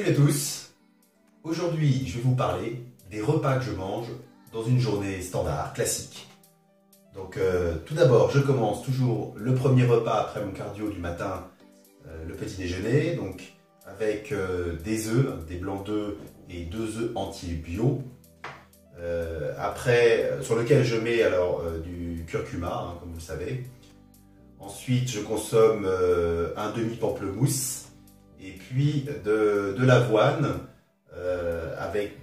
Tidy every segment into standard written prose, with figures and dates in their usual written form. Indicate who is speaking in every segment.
Speaker 1: Salut à tous. Aujourd'hui, je vais vous parler des repas que je mange dans une journée standard, classique. Donc tout d'abord, je commence toujours le premier repas après mon cardio du matin, le petit déjeuner, donc avec des œufs, des blancs d'œufs et 2 œufs entiers bio. Après, sur lequel je mets alors du curcuma, comme vous le savez. Ensuite, je consomme un demi-pamplemousse et puis de l'avoine avec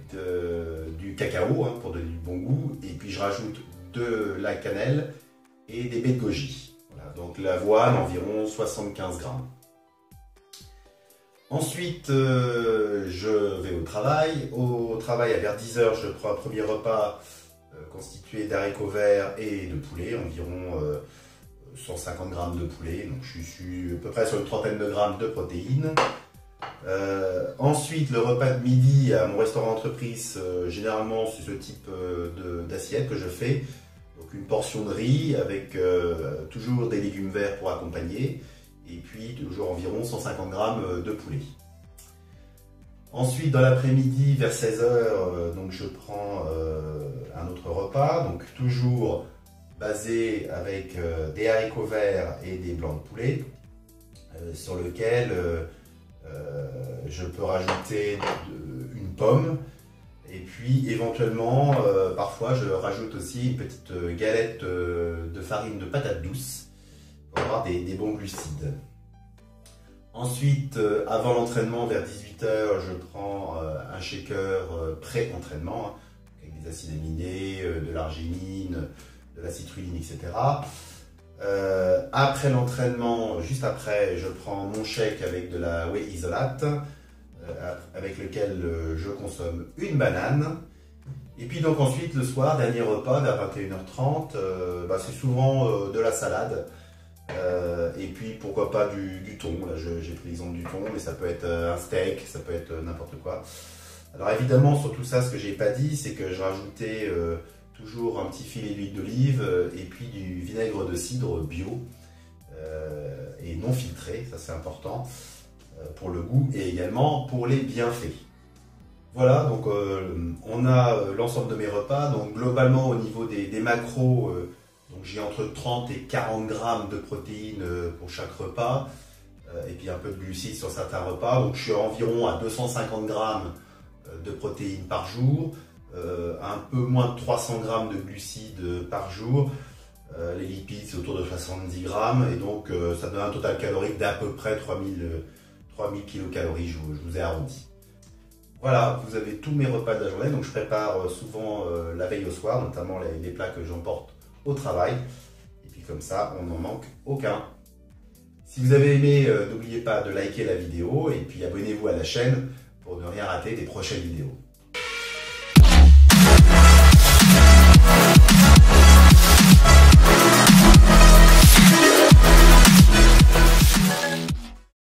Speaker 1: du cacao pour donner du bon goût. Et puis, je rajoute de la cannelle et des baies de goji. Voilà, donc l'avoine, environ 75 grammes. Ensuite, je vais au travail. Au travail, vers 10 h, je prends un premier repas constitué d'haricots verts et de poulet, environ 150 grammes de poulet. Donc je suis à peu près sur une trentaine de grammes de protéines. Ensuite, le repas de midi à mon restaurant entreprise, généralement c'est ce type d'assiette que je fais. Donc une portion de riz avec toujours des légumes verts pour accompagner. Et puis toujours environ 150 grammes de poulet. Ensuite, dans l'après-midi, vers 16 h, donc je prends un autre repas, donc toujours basé avec des haricots verts et des blancs de poulet, sur lequel je peux rajouter une pomme. Et puis éventuellement, parfois, je rajoute aussi une petite galette de farine de patate douce pour avoir des bons glucides. Ensuite, avant l'entraînement, vers 18 h, je prends un shaker pré-entraînement, avec des acides aminés, de l'arginine, de la citrulline, etc. Après l'entraînement, juste après, je prends mon shake avec de la whey isolate, avec lequel je consomme une banane. Et puis donc ensuite, le soir, dernier repas, vers 21 h 30, c'est souvent de la salade. Et puis pourquoi pas du thon. Là j'ai pris l'exemple du thon, mais ça peut être un steak, ça peut être n'importe quoi. Alors évidemment, sur tout ça, ce que j'ai pas dit, c'est que je rajoutais toujours un petit filet d'huile d'olive et puis du vinaigre de cidre bio et non filtré, ça c'est important pour le goût et également pour les bienfaits. Voilà, donc on a l'ensemble de mes repas. Donc globalement au niveau des macros, donc j'ai entre 30 et 40 grammes de protéines pour chaque repas et puis un peu de glucides sur certains repas. Donc je suis environ à 250 grammes de protéines par jour, un peu moins de 300 grammes de glucides par jour. Les lipides c'est autour de 70 grammes et donc ça donne un total calorique d'à peu près 3000 kilocalories, je vous ai arrondi. Voilà, vous avez tous mes repas de la journée, donc je prépare souvent la veille au soir, notamment les plats que j'emporte au travail. Et puis comme ça, on n'en manque aucun. Si vous avez aimé, n'oubliez pas de liker la vidéo et puis abonnez-vous à la chaîne pour ne rien rater des prochaines vidéos.